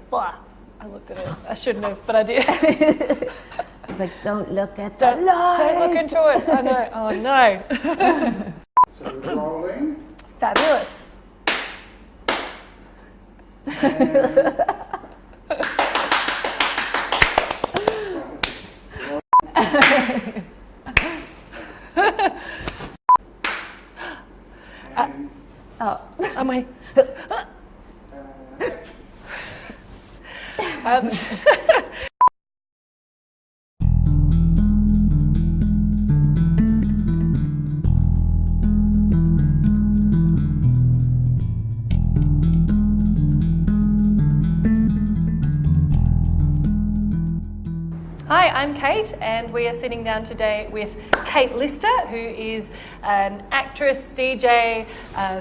blah. I looked at it. I shouldn't have, but I did. It's like, don't look at the light. Don't look into it. I know. Oh no. So we're rolling. Fabulous. Oh. Am I? Hi, I'm Kate, and we are sitting down today with Kate Lister, who is an actress, DJ,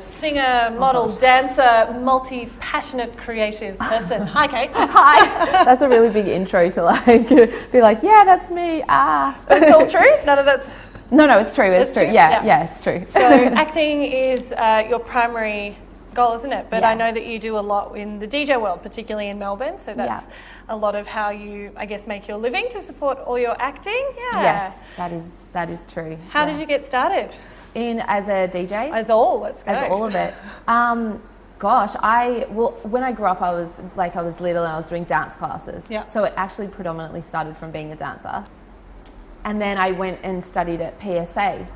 singer, model, dancer, multi-passionate, creative person. Hi, Kate. Hi. That's a really big intro to like be like, yeah, that's me. That's all true? None of that's... No, it's true. It's true. Yeah, it's true. So acting is your primary goal, isn't it? But Yeah. I know that you do a lot in the DJ world, particularly in Melbourne. So that's a lot of how you, I guess, make your living to support all your acting. Yeah. Yes, that is true. How did you get started? As a DJ? Let's go. As all of it. Gosh, when I grew up, I was little and I was doing dance classes. Yeah. So it actually predominantly started from being a dancer. And then I went and studied at PSA,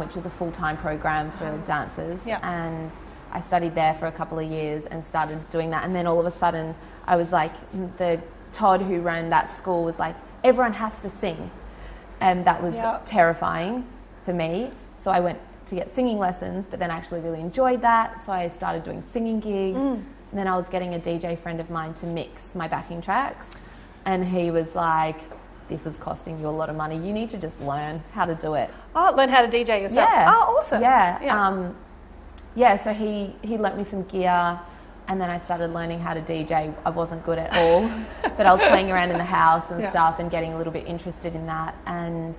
which is a full-time program for dancers. Yeah. And I studied there for a couple of years and started doing that. And then all of a sudden, I was like, the Todd who ran that school was like, everyone has to sing. And that was terrifying for me. So I went to get singing lessons, but then I actually really enjoyed that. So I started doing singing gigs. And then I was getting a DJ friend of mine to mix my backing tracks. And he was like, this is costing you a lot of money. You need to just learn how to do it. Oh, learn how to DJ yourself. Yeah. Oh, awesome. Yeah. So he lent me some gear, and then I started learning how to DJ. I wasn't good at all, but I was playing around in the house and stuff and getting a little bit interested in that. And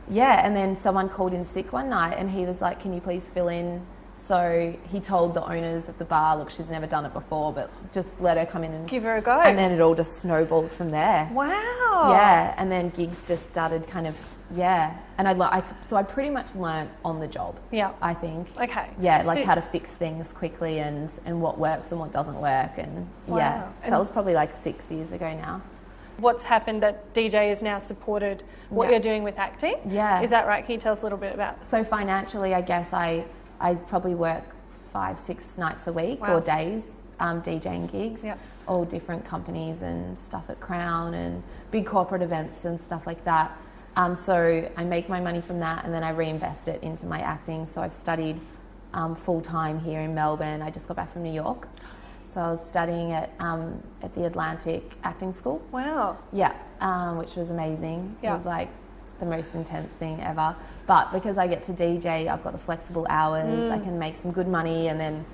and then someone called in sick one night and he was like, can you please fill in? So he told the owners of the bar, look, she's never done it before, but just let her come in and give her a go. And then it all just snowballed from there. Wow. Yeah, and then gigs just started kind of, and so I pretty much learnt on the job. Yeah. I think. Okay. Yeah, like how to fix things quickly and what works and what doesn't work, and so that was probably like 6 years ago now. What's happened that DJ has now supported what you're doing with acting? Yeah. Is that right? Can you tell us a little bit about? So financially, I guess I probably work 5-6 nights a week or days DJing gigs, all different companies and stuff at Crown and big corporate events and stuff like that. So I make my money from that and then I reinvest it into my acting. So I've studied full-time here in Melbourne. I just got back from New York. So I was studying at the Atlantic Acting School. Wow. Yeah, which was amazing. Yeah. It was like the most intense thing ever. But because I get to DJ, I've got the flexible hours. I can make some good money and then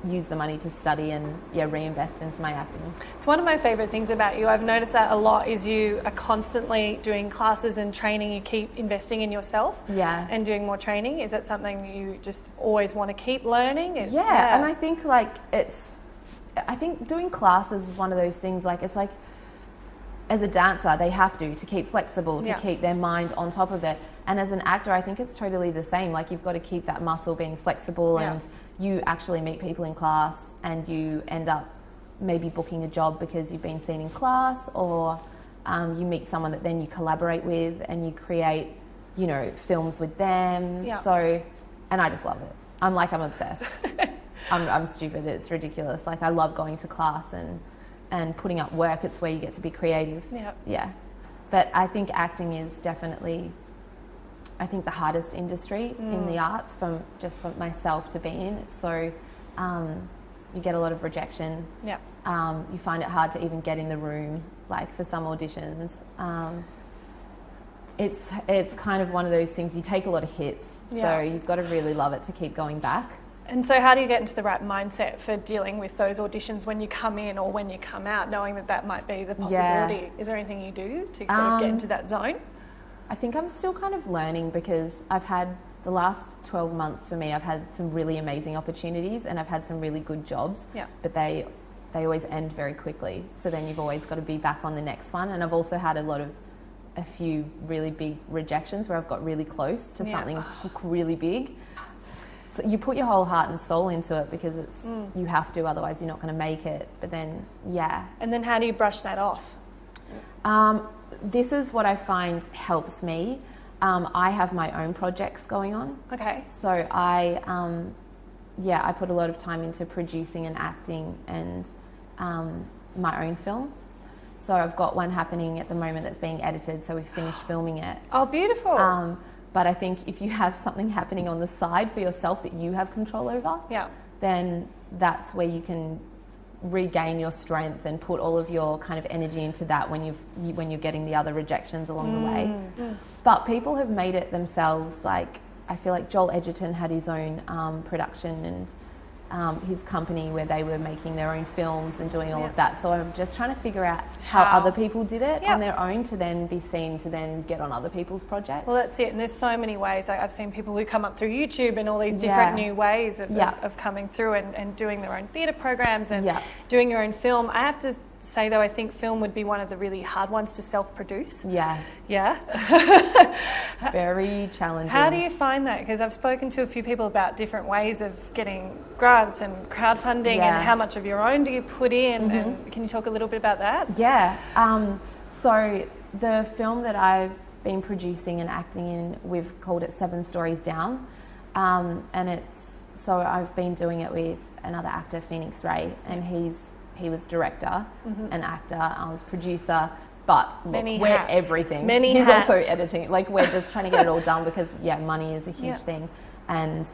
use the money to study and reinvest into my acting. It's one of my favourite things about you. I've noticed that a lot is you are constantly doing classes and training. You keep investing in yourself and doing more training. Is that something that you just always want to keep learning? And I think I think doing classes is one of those things, like it's like as a dancer they have to keep flexible, to keep their mind on top of it. And as an actor I think it's totally the same, like you've got to keep that muscle being flexible and you actually meet people in class and you end up maybe booking a job because you've been seen in class, or you meet someone that then you collaborate with and you create, films with them. So, and I just love it. I'm obsessed. I'm stupid, it's ridiculous. Like I love going to class and putting up work. It's where you get to be creative. Yeah. But I think acting is definitely, I think, the hardest industry in the arts for myself to be in. It's so, you get a lot of rejection. You find it hard to even get in the room, like for some auditions. It's kind of one of those things, you take a lot of hits, so you've got to really love it to keep going back. And so how do you get into the right mindset for dealing with those auditions when you come in or when you come out, knowing that might be the possibility? Is there anything you do to sort of get into that zone? I think I'm still kind of learning, because I've had the last 12 months for me, I've had some really amazing opportunities and I've had some really good jobs, but they they always end very quickly. So then you've always got to be back on the next one. And I've also had a few really big rejections where I've got really close to something really big. So you put your whole heart and soul into it because it's you have to, otherwise you're not going to make it. But then, And then how do you brush that off? This is what I find helps me. I have my own projects going on. Okay. So I put a lot of time into producing and acting and my own film. So I've got one happening at the moment that's being edited, so we've finished filming it. Oh, beautiful. But I think if you have something happening on the side for yourself that you have control over, then that's where you can regain your strength and put all of your kind of energy into that when you're getting the other rejections along the way. But people have made it themselves. Like, I feel like Joel Edgerton had his own production and his company where they were making their own films and doing all of that. So I'm just trying to figure out how other people did it on their own to then be seen to then get on other people's projects. Well, that's it. And there's so many ways. I've seen people who come up through YouTube and all these different new ways of coming through and doing their own theatre programs and doing your own film. I have to say, though, I think film would be one of the really hard ones to self-produce. Yeah. Very challenging. How do you find that? Because I've spoken to a few people about different ways of getting grants and crowdfunding and how much of your own do you put in, and can you talk a little bit about that? Yeah. So the film that I've been producing and acting in, we've called it 7 Stories Down, and I've been doing it with another actor, Phoenix Ray, and he was director and actor. I was producer, but look, we're everything. He's also editing. Like, we're just trying to get it all done because money is a huge thing, and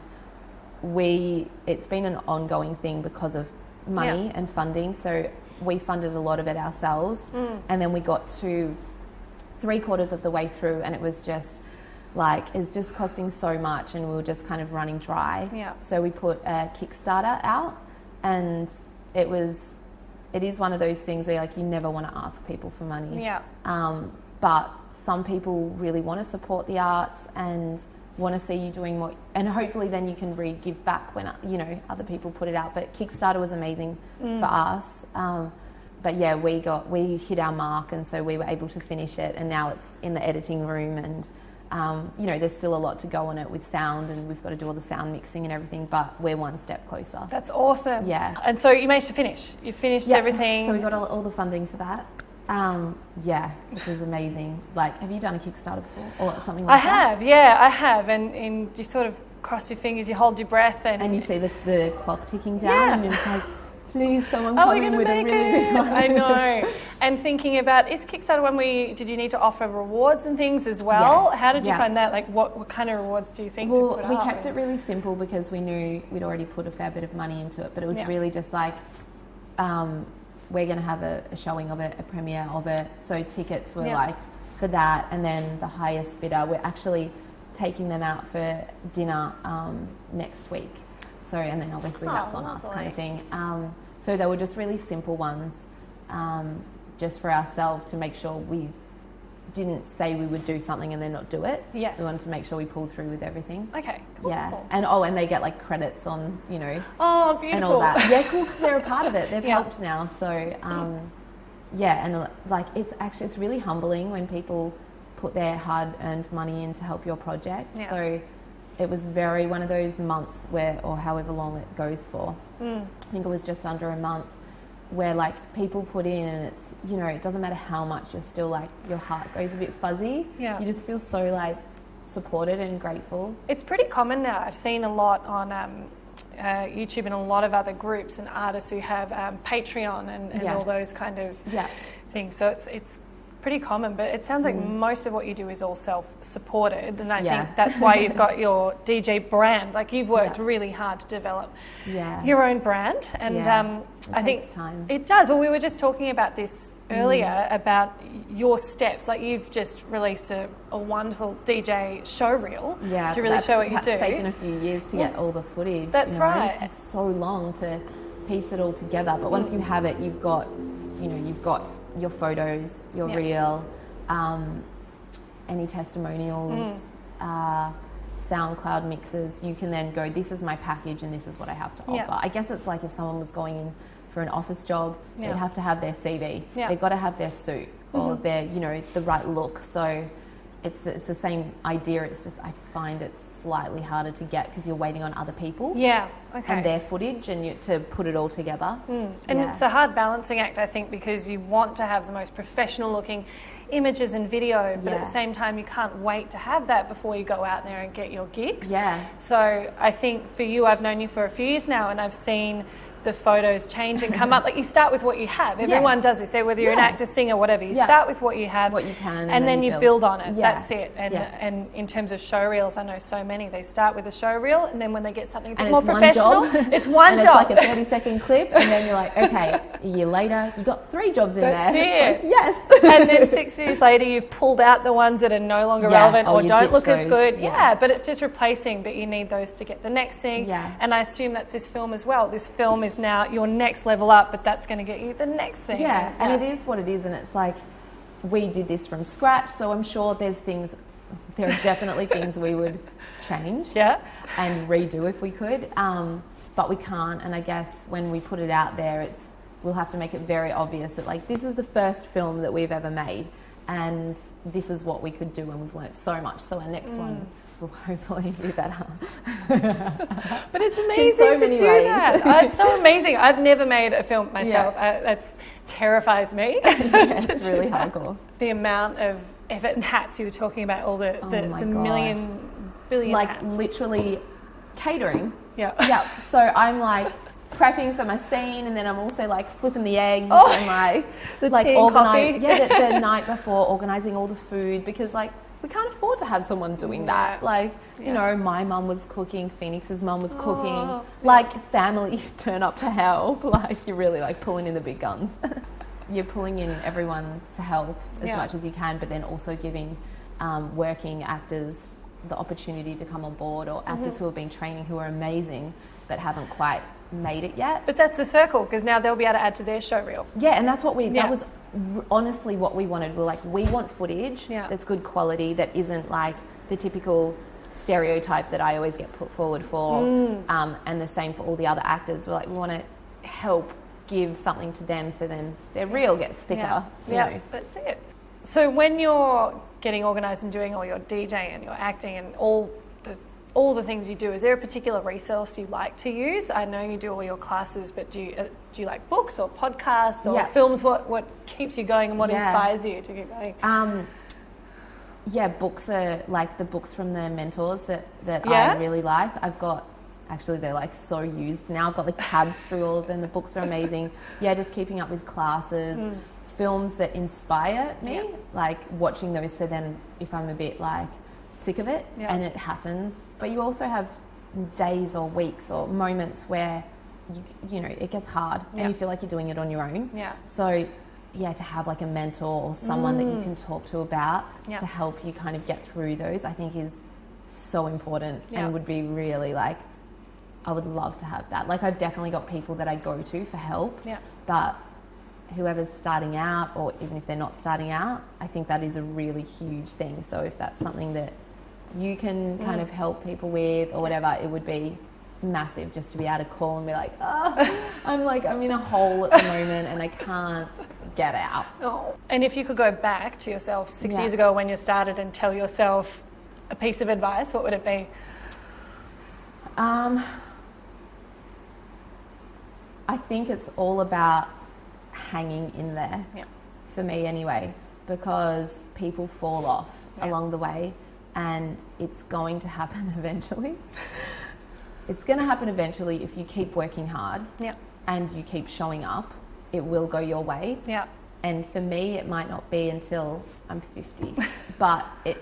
it's been an ongoing thing because of money and funding. So we funded a lot of it ourselves, and then we got to 3/4 of the way through, and it was just like, it's just costing so much, and we were just kind of running dry. So we put a Kickstarter out, and it is one of those things where, like, you never want to ask people for money. But some people really want to support the arts and want to see you doing more, and hopefully then you can give back when other people put it out. But Kickstarter was amazing for us. But we hit our mark, and so we were able to finish it, and now it's in the editing room, and there's still a lot to go on it with sound, and we've got to do all the sound mixing and everything, but we're one step closer. That's awesome. Yeah. And so you managed to finish. You finished everything. So we got all the funding for that. Which is amazing. Like, have you done a Kickstarter before or something like that? I have. And you sort of cross your fingers, you hold your breath, and you see the clock ticking down, and it's like, please, someone are come we in with a really big one. I know. And thinking about, is Kickstarter did you need to offer rewards and things as well? How did you find that? Like, what kind of rewards do you think to put up? We kept it really simple because we knew we'd already put a fair bit of money into it, but it was really just like, we're going to have a showing of it, a premiere of it. So tickets were like for that, and then the highest bidder, we're actually taking them out for dinner next week. So, and then obviously that's on us, kind of thing. So they were just really simple ones, just for ourselves to make sure we didn't say we would do something and then not do it. Yes. We wanted to make sure we pulled through with everything. Okay, cool. Yeah. And they get like credits on, Oh, beautiful. and all that. Yeah, cool, because they're a part of it. They've helped now. So, and like, it's really humbling when people put their hard-earned money in to help your project. Yeah. So it was one of those months or however long it goes for. I think it was just under a month, where like people put in, and it's, it doesn't matter how much, you're still like, your heart goes a bit fuzzy. You just feel so like supported and grateful. It's pretty common now. I've seen a lot on YouTube and a lot of other groups and artists who have Patreon and all those kind of things. So it's pretty common, but it sounds like most of what you do is all self-supported, and I think that's why you've got your DJ brand. Like, you've worked really hard to develop your own brand, and I think time. It does. Well, we were just talking about this earlier about your steps. Like, you've just released a wonderful DJ show reel to really show what you do. It's taken a few years to get all the footage. That's right. It takes so long to piece it all together, but once you have it, you've got your photos, your reel, any testimonials, SoundCloud mixes. You can then go, this is my package and this is what I have to offer. I guess it's like if someone was going in for an office job, Yeah. they have to have their CV. Yeah. They've got to have their suit or their, you know, the right look. So it's the same idea. It's just I find it slightly harder to get because you're waiting on other people Yeah. Okay. and their footage and to put it all together. And Yeah. it's a hard balancing act, I think, because you want to have the most professional looking images and video, but at Yeah. the same time you can't wait to have that before you go out there and get your gigs. Yeah. So I think for you, I've known you for a few years now, and I've seen the photos change and come up. Like, you start with what you have. Everyone does this. So whether you're an Yeah. actor, singer, whatever, you Yeah. start with what you have, What you can, and then you build on it. Yeah. That's it. And Yeah. and in terms of show reels, I know so many. They start with a show reel, and then when they get something a bit And more it's one professional, job. it's one and job. it's like a 30-second clip, and then you're like, okay, a year later, you got 3 jobs in That's there. it. It's like, yes. And then 6 years later, you've pulled out the ones that are no longer Yeah. relevant Oh, or you don't ditch look as those. good. Yeah. Yeah, but it's just replacing. But you need those to get the next thing. Yeah. And I assume that's this film as well. This film is now your next level up, but that's going to get you the next thing. Yeah, and it is what it is, and it's like we did this from scratch, so I'm sure there are definitely things we would change Yeah. and redo if we could, but we can't. And I guess when we put it out there, we'll have to make it very obvious that like this is the first film that we've ever made, and this is what we could do, and we've learnt so much. So our next one will hopefully be better. But it's so amazing to many do ways. that. Oh, it's so amazing. I've never made a film myself. That terrifies me. It's really hardcore. The amount of effort and hats you were talking about, all the my million, billion Like hats. literally catering. Yeah. Yeah, so I'm like prepping for my scene, and then I'm also like flipping the eggs Oh, and like the tea and coffee. Yeah, the night before, organising all the food, because like we can't afford to have someone doing that. Yeah. Like, you Yeah. know, my mum was cooking, Phoenix's mum was cooking. Oh, Like family turn up to help. Like you're really like pulling in the big guns. You're pulling in everyone to help as Yeah. much as you can, but then also giving working actors the opportunity to come on board, or actors who have been training who are amazing but haven't quite made it yet. But that's the circle, because now they'll be able to add to their show reel. Yeah, and that's what Yeah. that was honestly what we wanted. We're like, we want footage that's good quality, that isn't like the typical stereotype that I always get put forward for, and the same for all the other actors. We're like, we want to help give something to them, so then their reel gets thicker. you know. That's it. So when you're getting organised and doing all your DJing and your acting and all the things you do, is there a particular resource you like to use? I know you do all your classes, but do you like books or podcasts or films? What keeps you going and what inspires you to keep going? Books are like the books from the mentors that I really like. I've got, actually they're like so used now. I've got like tabs through all of them. The books are amazing. Yeah, just keeping up with classes. Films that inspire me, like watching those, so then if I'm a bit like sick of it, and it happens, but you also have days or weeks or moments where you know it gets hard and you feel like you're doing it on your own. So to have like a mentor or someone that you can talk to about to help you kind of get through those, I think is so important, and would be really like, I would love to have that. Like I've definitely got people that I go to for help, but whoever's starting out, or even if they're not starting out, I think that is a really huge thing. So if that's something that you can kind of help people with or whatever, it would be massive just to be able to call and be like, I'm in a hole at the moment and I can't get out. Oh. And if you could go back to yourself 6 years ago when you started and tell yourself a piece of advice, what would it be? I think it's all about hanging in there, for me anyway, because people fall off along the way, and it's going to happen eventually. It's going to happen eventually if you keep working hard and you keep showing up. It will go your way. And for me, it might not be until I'm 50, but it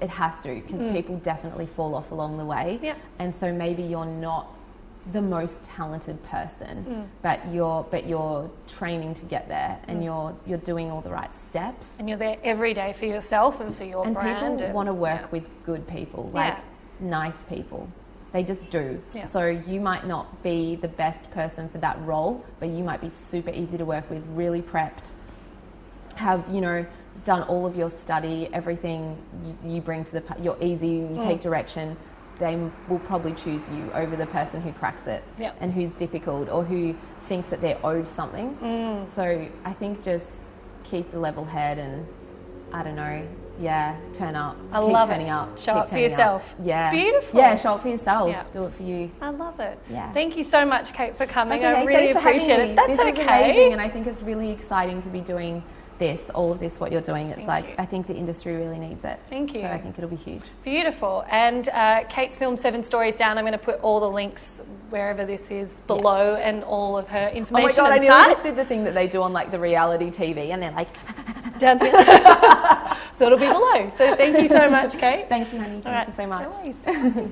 has to, because people definitely fall off along the way. And so maybe you're not the most talented person, but you're training to get there, and you're doing all the right steps, and you're there every day for yourself and for your brand. People want to work with good people, like nice people. They just do. So you might not be the best person for that role, but you might be super easy to work with, really prepped, have done all of your study, everything you bring to you're easy, you take direction. They will probably choose you over the person who cracks it and who's difficult, or who thinks that they're owed something. So I think just keep a level head and, I don't know, turn up. I keep love turning it. up. Show keep up for turning yourself. Up. Yeah. Beautiful. Yeah, show up for yourself. Yeah. Do it for you. I love it. Yeah. Thank you so much, Kate, for coming. That's okay. I really Thanks for having appreciate me. it. That's this okay. is amazing, and I think it's really exciting to be doing this, all of this, what you're doing. It's Thank you. I think the industry really needs it. Thank you. So I think it'll be huge. Beautiful. And Kate's film 7 Stories Down. I'm going to put all the links wherever this is below and all of her Oh information. my God, I and nearly sites. just did the thing that they do on like the reality TV, and they're like, Down here. So it'll be below. So thank you so much, Kate. thank you, honey. All Thank right. you so much. No worries.